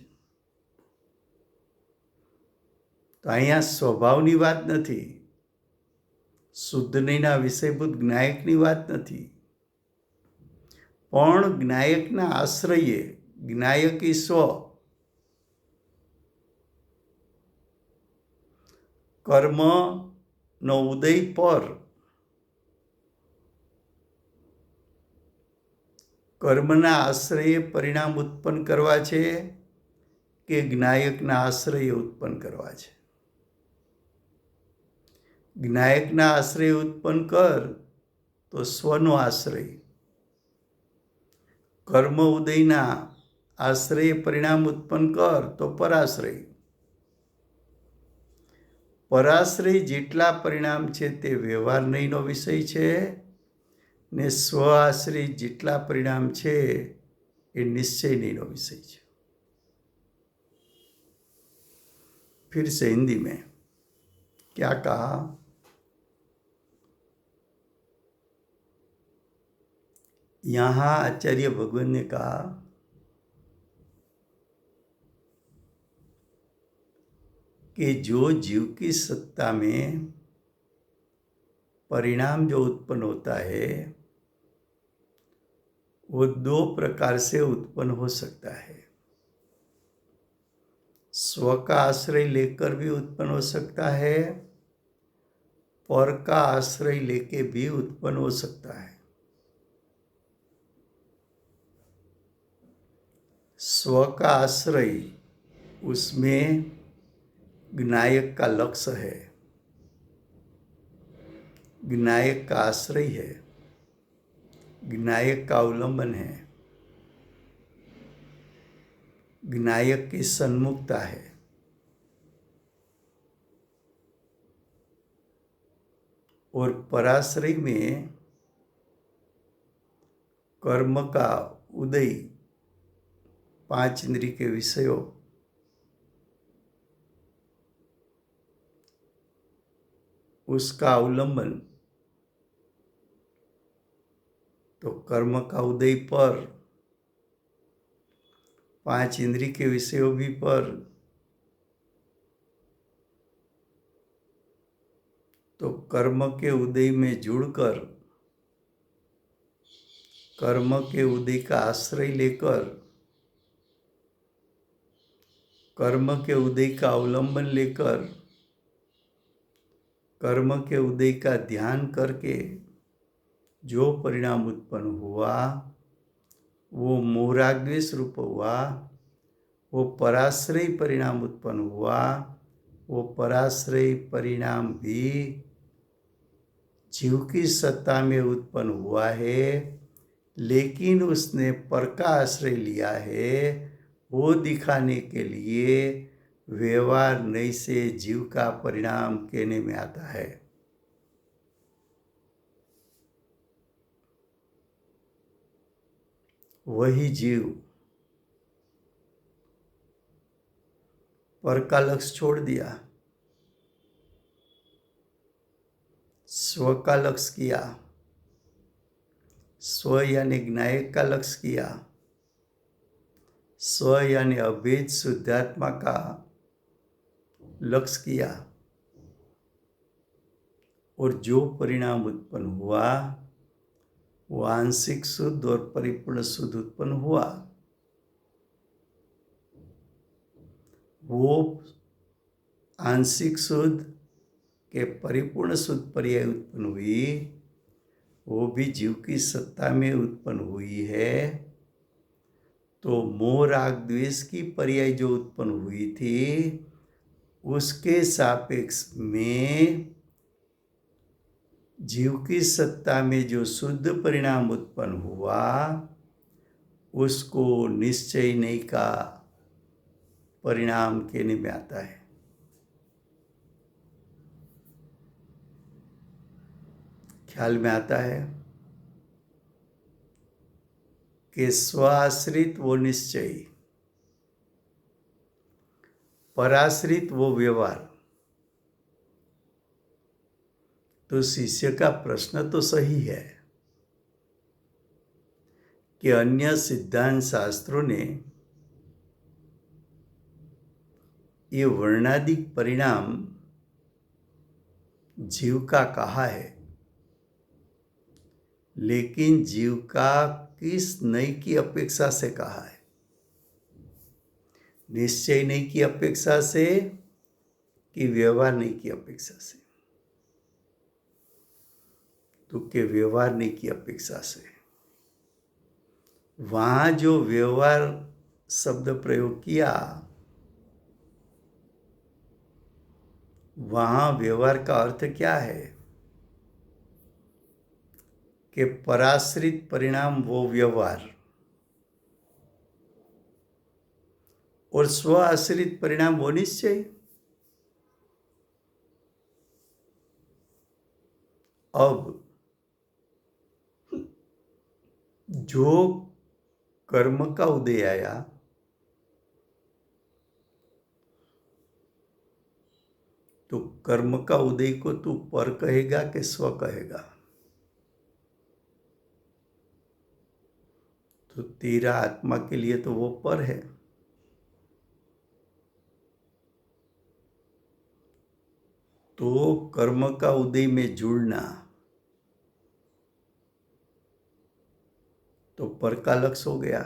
Speaker 1: તો અહીંયા સ્વભાવની વાત નથી, શુદ્ધ નહીંના વિષયભૂત જ્ઞાયકની વાત નથી, પણ જ્ઞાયકના આશ્રયે જ્ઞાયકી સ્વ કર્મનો ઉદય પર કર્મના આશ્રયે પરિણામ ઉત્પન્ન કરવા છે કે જ્ઞાયકના આશ્રયે ઉત્પન્ન કરવા છે? જ્ઞાયકના આશ્રય ઉત્પન્ન કર તો સ્વનો આશ્રય, કર્મ ઉદયના આશ્રય પરિણામ ઉત્પન્ન કર તો પરાશ્રય. પરાશ્રય જેટલા પરિણામ છે તે વ્યવહાર નહીંનો વિષય છે, ને સ્વ આશ્રય જેટલા પરિણામ છે એ નિશ્ચય નહીંનો વિષય છે. फिर से हिंदी में क्या कहा? यहाँ आचार्य भगवान ने कहा कि जो जीव की सत्ता में परिणाम जो उत्पन्न होता है वो दो प्रकार से उत्पन्न हो सकता है. स्व का आश्रय लेकर भी उत्पन्न हो सकता है, पर का आश्रय लेके भी उत्पन्न हो सकता है. स्व का आश्रय उसमें ज्ञायक का लक्ष्य है, ज्ञायक का आश्रय है, ज्ञायक का अवलंबन है, ज्ञायक की सन्मुखता है. और पराश्रय में कर्म का उदय, पांच इंद्रिय के विषयों, उसका अवलंबन, तो कर्म का उदय पर, पांच इंद्रिय के विषयों भी पर, तो कर्म के उदय में जुड़कर, कर्म के उदय का आश्रय लेकर, कर्म के उदय का अवलंबन लेकर, कर्म के उदय का ध्यान करके जो परिणाम उत्पन्न हुआ वो मोहराग्वेश रूप हुआ, वो पराश्रय परिणाम उत्पन्न हुआ, वो पराश्रय परिणाम भी जीव की सत्ता में उत्पन्न हुआ है, लेकिन उसने पर का आश्रय लिया है वो दिखाने के लिए व्यवहार नहीं से जीव का परिणाम कहने में आता है. वही जीव पर का लक्ष्य छोड़ दिया, स्व का लक्ष्य किया, स्व यानी ज्ञायक का लक्ष्य किया, स्व यानी अभेद शुद्धात्मा का लक्ष्य किया, और जो परिणाम उत्पन्न हुआ वो आंशिक शुद्ध और परिपूर्ण शुद्ध उत्पन्न हुआ. वो आंशिक शुद्ध के परिपूर्ण शुद्ध पर्याय उत्पन्न हुई, वो भी जीव की सत्ता में उत्पन्न हुई है. तो मोह राग द्वेष की पर्याय जो उत्पन्न हुई थी उसके सापेक्ष में जीव की सत्ता में जो शुद्ध परिणाम उत्पन्न हुआ उसको निश्चय नहीं का परिणाम कहने में आता है. ख्याल में आता है कि स्वाश्रित वो निश्चय, पराश्रित वो व्यवहार. तो शिष्य का प्रश्न तो सही है कि अन्य सिद्धांत शास्त्रों ने ये वर्णादिक परिणाम जीव का कहा है, लेकिन जीव का किस नई की अपेक्षा से कहा है? निश्चय नहीं की अपेक्षा से कि व्यवहार नहीं की अपेक्षा से? तो के व्यवहार नहीं की अपेक्षा से। वहां जो व्यवहार शब्द प्रयोग किया, वहां व्यवहार का अर्थ क्या है कि पराश्रित परिणाम वो व्यवहार और स्व आश्रित परिणाम वो निश्चय। अब जो कर्म का उदय आया, तो कर्म का उदय को तू पर कहेगा कि स्व कहेगा? तो तेरा आत्मा के लिए तो वो पर है। तो कर्म का उदय में जुड़ना तो पर का लक्ष्य हो गया,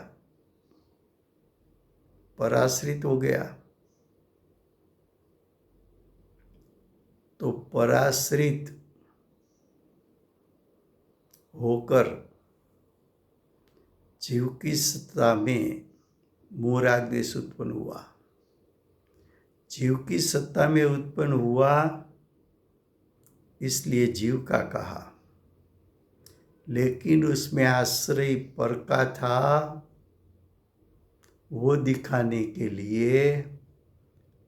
Speaker 1: पराश्रित हो गया। तो पराश्रित होकर जीव की सत्ता में मोह राग द्वेष उत्पन्न हुआ। जीव की सत्ता में उत्पन्न हुआ, इसलिए जीव का कहा, लेकिन उसमें आश्रय पर का था। वो दिखाने के लिए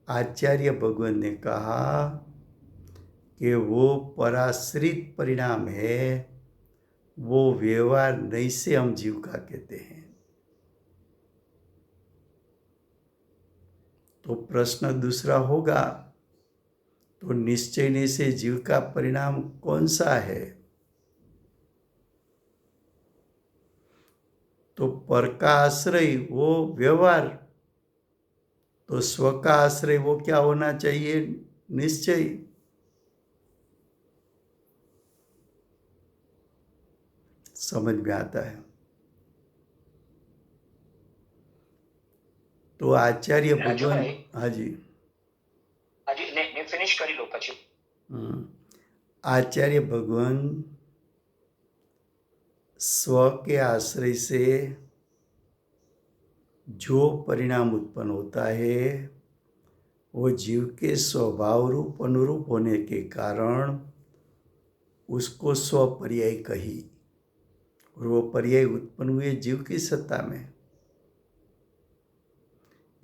Speaker 1: आचार्य भगवान ने कहा कि वो पराश्रित परिणाम है, वो व्यवहार नहीं से हम जीव का कहते हैं। तो प्रश्न दूसरा होगा, तो निश्चय नहीं से जीव का परिणाम कौन सा है? तो पर का आश्रय वो व्यवहार, तो स्व का आश्रय वो क्या होना चाहिए? निश्चय। समझ में आता है? तो आचार्य भगवान, हाँ जी,
Speaker 3: ने फिनिश કરી લો પછી।
Speaker 1: आचार्य भगवान स्व के आश्रय से जो परिणाम उत्पन्न होता है, वो जीव के स्वभाव रूप अनुरूप होने के कारण उसको स्वपर्याय कही, और वो पर्याय उत्पन्न हुए जीव की सत्ता में,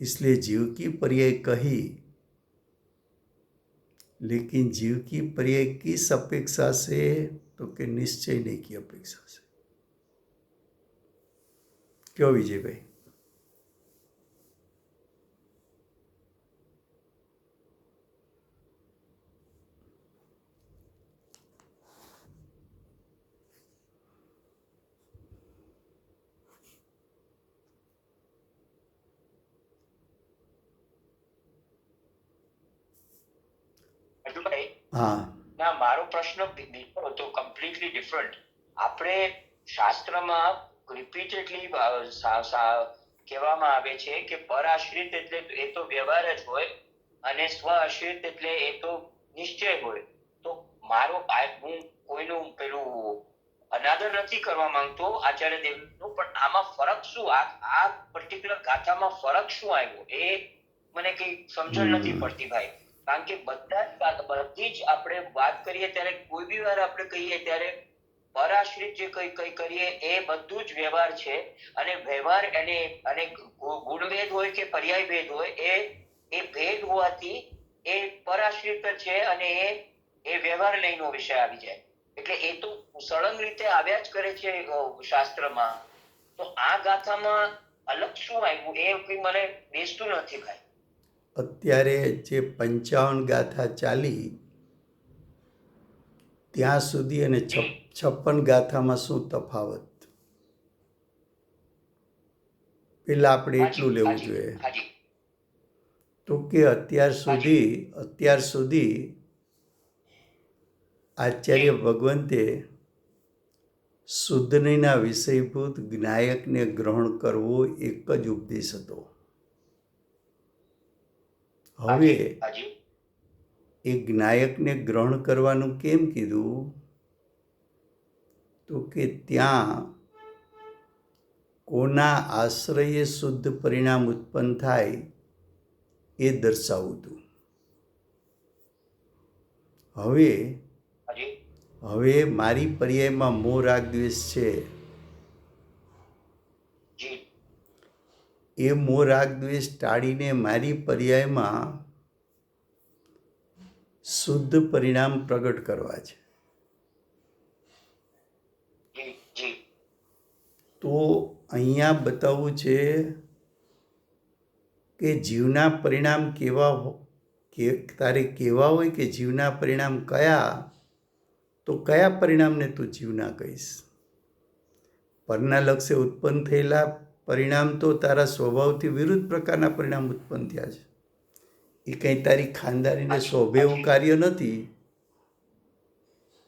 Speaker 1: इसलिए जीव की पर्याय कही। लेकिन जीव की पर्याय किस अपेक्षा से? तो कि निश्चय नहीं की अपेक्षा से। क्यों विजय भाई?
Speaker 3: અર્જુનભાઈ,
Speaker 1: हाँ,
Speaker 3: ના મારો પ્રશ્ન બીજો હતો, કમ્પ્લીટલી ડિફરન્ટ। આપણે શાસ્ત્રમાં રિપીટેડલી કહેવામાં આવે છે કે પરાશ્રિત એટલે એ તો વ્યવહાર જ હોય અને સ્વ આશ્રિત એટલે એ તો નિશ્ચય હોય। તો મારો હું કોઈનું પેલું અનાદર નથી કરવા માંગતો આચાર્ય દેવનું, પણ આમાં ફરક શું? આ પર્ટિક્યુલર ગાથામાં ફરક શું આવ્યો એ મને કઈ સમજણ નથી પડતી ભાઈ। કારણ કે બધી જ આપણે વાત કરીએ ત્યારે કોઈ બી વાર આપણે કહીએ ત્યારે પરાશ્રિત જે કઈ કરીએ એ બધું જ વ્યવહાર છે, અને વ્યવહાર અને ગુણભેદ હોય કે પર્યાય ભેદ હોય એ ભેદ હોવાથી એ પરાશ્રિત છે અને એ વ્યવહાર લઈનો વિષય આવી જાય। એટલે એ તો સળંગ રીતે આવ્યા જ કરે છે શાસ્ત્રમાં। તો આ ગાથામાં અલગ શું આવ્યું એ કઈ મને બેસતું નથી ભાઈ।
Speaker 1: અત્યારે જે 55 ગાથા ચાલી ત્યાં સુધી અને 56 ગાથામાં શું તફાવત? પેલા આપણે એટલું લેવું જોઈએ। તો કે અત્યાર સુધી આચાર્ય ભગવંતે શુદ્ધનીના વિષયભૂત જ્ઞાયકને ગ્રહણ કરવો એક જ ઉપદેશ હતો. હવે
Speaker 3: હાજી
Speaker 1: એ જ્ઞાયકને ગ્રહણ કરવાનું કેમ કીધું? તો કે ત્યાં કોના આશ્રયે શુદ્ધ પરિણામ ઉત્પન્ન થાય એ દર્શાવવું હતું. હવે મારી પર્યાયમાં મોહ રાગ દ્વેષ છે.
Speaker 3: જી
Speaker 1: એ મોહ રાગ દ્વેષ ટાળીને મારી પર્યાયમાં શુદ્ધ પરિણામ પ્રગટ કરવા છે.
Speaker 3: જી જી
Speaker 1: તો અહીંયા બતાવવું છે કે જીવના પરિણામ તારે કેવા હોય કે જીવના પરિણામ કયા, તો કયા પરિણામને તું જીવના કહીશ? પરના લક્ષ્ય ઉત્પન્ન થયેલા પરિણામ તો તારા સ્વભાવથી વિરુદ્ધ પ્રકારના પરિણામ ઉત્પન્ન થયા છે. એ કંઈ તારી ખાનદારીને શોભે એવું કાર્ય નથી.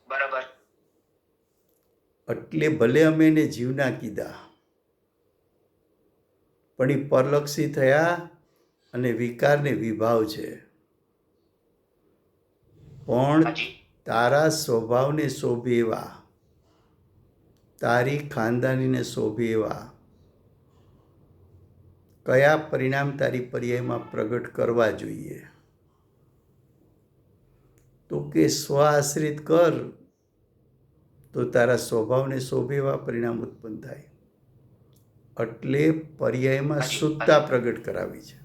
Speaker 3: બરાબર.
Speaker 1: એટલે ભલે અમે એને જીવના કીધા, પણ એ પરલક્ષી થયા અને વિકારને વિભાવ છે. પણ તારા સ્વભાવને શોભે એવા, તારી ખાનદાનીને શોભે એવા કયા પરિણામ તારી પર્યાયમાં પ્રગટ કરવા જોઈએ? તો કે સ્વ આશ્રિત કર તો તારા સ્વભાવને શોભે એવા પરિણામ ઉત્પન્ન થાય. એટલે પર્યાયમાં શુદ્ધતા પ્રગટ કરાવી છે.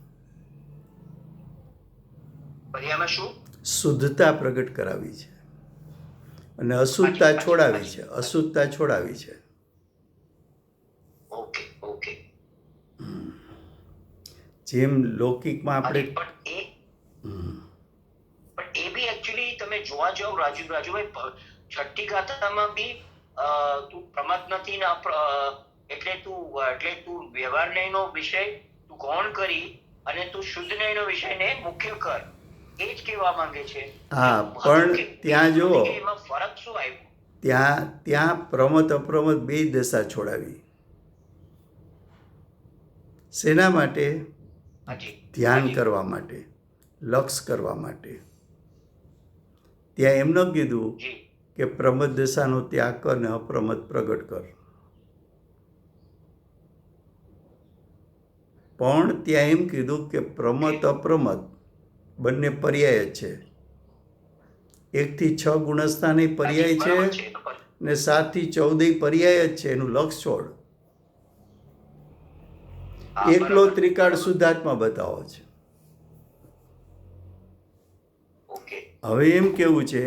Speaker 3: પર્યાયમાં શું?
Speaker 1: શુદ્ધતા પ્રગટ કરાવી છે અને અશુદ્ધતા છોડાવી છે.
Speaker 3: Okay okay.
Speaker 1: જેમ લૌકિકમાં આપણે
Speaker 3: પણ એ બી એકચ્યુઅલી તમે જોવા જાવ રાજુભાઈ, છઠ્ઠી ગાથામાં બી તું પ્રમત નથી ને એટલે તું વ્યવહાર નયનો વિષય તું ગૌણ કરી અને તું શુદ્ધ નયનો વિષયને મુખ્ય કર, એ જ કહેવા માંગે છે.
Speaker 1: હા, પણ ત્યાં જો
Speaker 3: એમાં ફરક શું આવ્યો?
Speaker 1: ત્યાં પ્રમત અપ્રમત બે દશા છોડાવી. શેના માટે? ધ્યાન કરવા માટે, લક્ષ કરવા માટે. ત્યાં એમ ન કીધું કે પ્રમત દશાનો ત્યાગ કર ને અપ્રમત પ્રગટ કર. પણ ત્યાં એમ કીધું કે પ્રમત અપ્રમત બંને પર્યાય જ છે. 1 થી 6 ગુણસ્થાને પર્યાય છે ને 7 થી 14 પર્યાય જ છે. એનું લક્ષ છોડ. એકલો ત્રિકાળ શુદ્ધાત્મા બતાવો છે. હવે એમ કેવું છે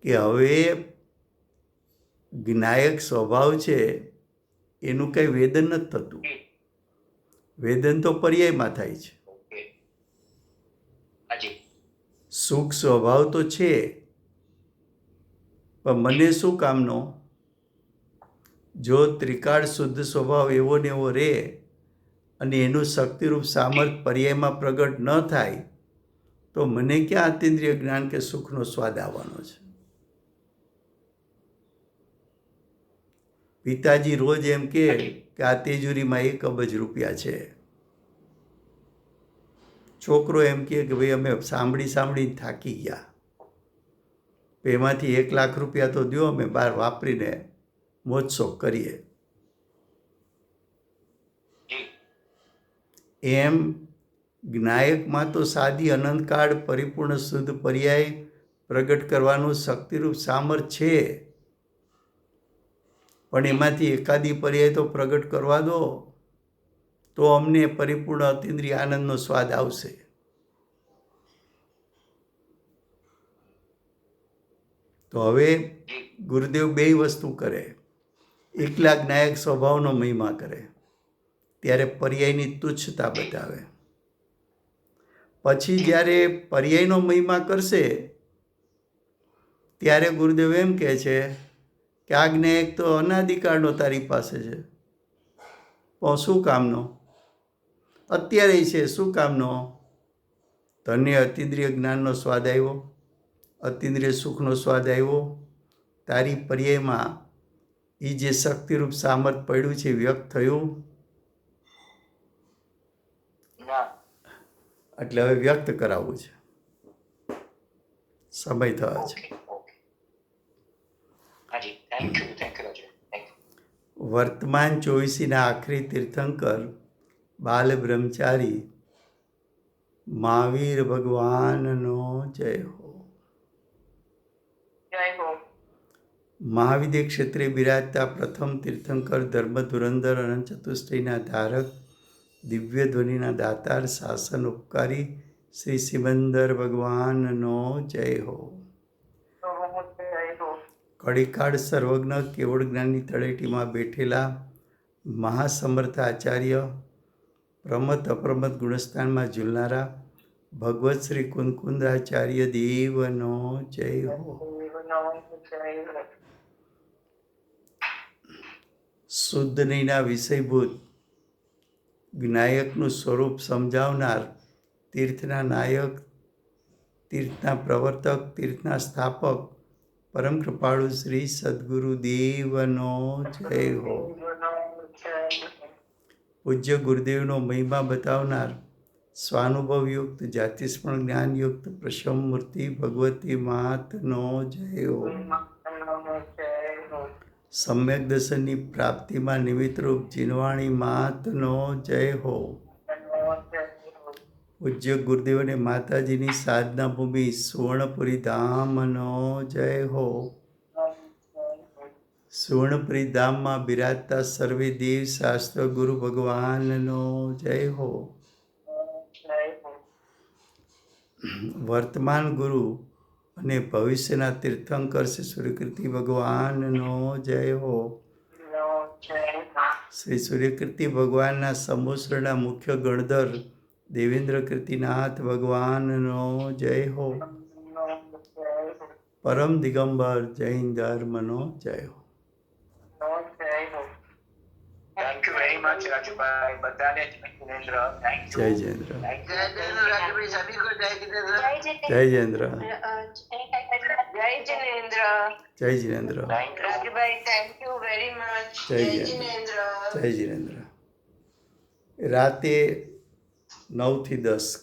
Speaker 1: કે હવે જ્ઞાયક સ્વભાવ છે એનું કંઈ વેદન નથી થતું. વેદન તો પર્યાયમાં થાય છે. સુખ સ્વભાવ તો છે, પણ મને શું કામનો? જો ત્રિકાળ શુદ્ધ સ્વભાવ એવો ને એવો રહે અને એનું શક્તિરૂપ સામર્થ્ય પર્યાયમાં પ્રગટ ન થાય તો મને ક્યાં અતિન્દ્રિય જ્ઞાન કે સુખનો સ્વાદ આવવાનો છે? પિતાજી રોજ એમ કે આ તેજુરીમાં 1 અબજ રૂપિયા છે. છોકરો એમ કે ભાઈ અમે સાંભળીને થાકી ગયા, એમાંથી 1 લાખ રૂપિયા તો દો, અમે બહાર વાપરીને મોજશોખ કરીએ. એમ જ્ઞાયકમાં તો સાદી અનંતકાળ પરિપૂર્ણ શુદ્ધ પર્યાય પ્રગટ કરવાનું શક્તિરૂપ સામર્થ્ય છે, પણ એમાંથી એકાદી પર્યાય તો પ્રગટ કરવા દો તો અમને પરિપૂર્ણ અતિન્દ્રિય આનંદનો સ્વાદ આવશે. તો હવે ગુરુદેવ 2 વસ્તુ કરે. એકલા જ્ઞાયક સ્વભાવનો મહિમા કરે ત્યારે પર્યાયની તુચ્છતા બતાવે. પછી જ્યારે પર્યાયનો મહિમા કરશે ત્યારે ગુરુદેવ એમ કહે છે કે આ જ્ઞાયક તો અનાદિકાળનો તારી પાસે છે, પણ શું કામનો? અત્યારે છે શું કામનો? તને અતિન્દ્રિય જ્ઞાનનો સ્વાદ આવ્યો, અતિન્દ્રિય સુખનો સ્વાદ આવ્યો, તારી પર્યાયમાં એ જે શક્તિરૂપ સામર્થ પડ્યું છે વ્યક્ત થયું,
Speaker 3: ના.
Speaker 1: એટલે હવે વ્યક્ત કરાવવું છે. સમય થયો છે.
Speaker 3: Okay okay. હાજી, thank you Raju, thank you.
Speaker 1: વર્તમાન ચોવીસીના આખરી તીર્થંકર બાલ બ્રહ્મચારી મહાવીર ભગવાનનો જય હો.
Speaker 3: જય હો.
Speaker 1: મહાવિદ્ય ક્ષેત્રે બિરાજતા પ્રથમ તીર્થંકર ધર્મ ધુરંધર અનંત ચતુષ્ટયના ધારક દિવ્ય ધ્વનિના દાતાર શાસન ઉપકારી શ્રી સિમંદર ભગવાનનો જય હો. કડીકાળ સર્વજ્ઞ કેવળ જ્ઞાનની તળેટીમાં બેઠેલા મહાસમર્થ આચાર્ય પ્રમત અપ્રમત ગુણસ્થાનમાં ઝૂલનારા ભગવત શ્રી કુંદકુંદાચાર્ય દેવનો જય હો. શુદ્ધ નહીંના વિષયભૂત જ્ઞાયકનું સ્વરૂપ સમજાવનાર તીર્થના નાયક, તીર્થના પ્રવર્તક, તીર્થના સ્થાપક પરમ કૃપાળુ શ્રી સદગુરુ દેવનો જય હો. પૂજ્ય ગુરુદેવનો મહિમા બતાવનાર સ્વાનુભવયુક્ત જાતિસ્મરણ જ્ઞાનયુક્ત પ્રસમ મૂર્તિ ભગવતી માતનો જય હો. સમ્યક દર્શનની પ્રાપ્તિમાં નિમિત્તરૂપ જીનવાણી માતનો જય હો. પૂજ્ય ગુરુદેવ અને માતાજીની સાધના ભૂમિ સુવર્ણપુરી ધામનો જય હો. સુવર્ણપુરી ધામમાં બિરાજતા સર્વે દેવ શાસ્ત્ર ગુરુ ભગવાનનો જય હો. વર્તમાન ગુરુ અને ભવિષ્યના તીર્થંકર શ્રી સૂર્યકીર્તિ ભગવાનનો જય હો. શ્રી સૂર્યકીર્તિ ભગવાનના સમુશ્રના મુખ્ય ગણધર દેવેન્દ્ર કીર્તિનાથ ભગવાનનો જય હો. પરમ દિગંબર જૈન ધર્મનો જય હો.
Speaker 3: Thank you very much Rajubhai, બધાને જય જિનેન્દ્ર. Thank you.
Speaker 1: જય જયેન્દ્ર.
Speaker 3: જય જિનેન્દ્ર રાજુભાઈ, સभी को जय जिनेन्द्र.
Speaker 1: જય જયેન્દ્ર.
Speaker 2: જય જિનેન્દ્ર.
Speaker 1: જય Jinendra.
Speaker 3: Thank you
Speaker 2: Rajubhai, thank you very much.
Speaker 1: જય
Speaker 2: જય
Speaker 1: જિનેન્દ્ર.
Speaker 2: જિનેન્દ્ર.
Speaker 1: જય જિનેન્દ્ર. રાતે 9 થી 10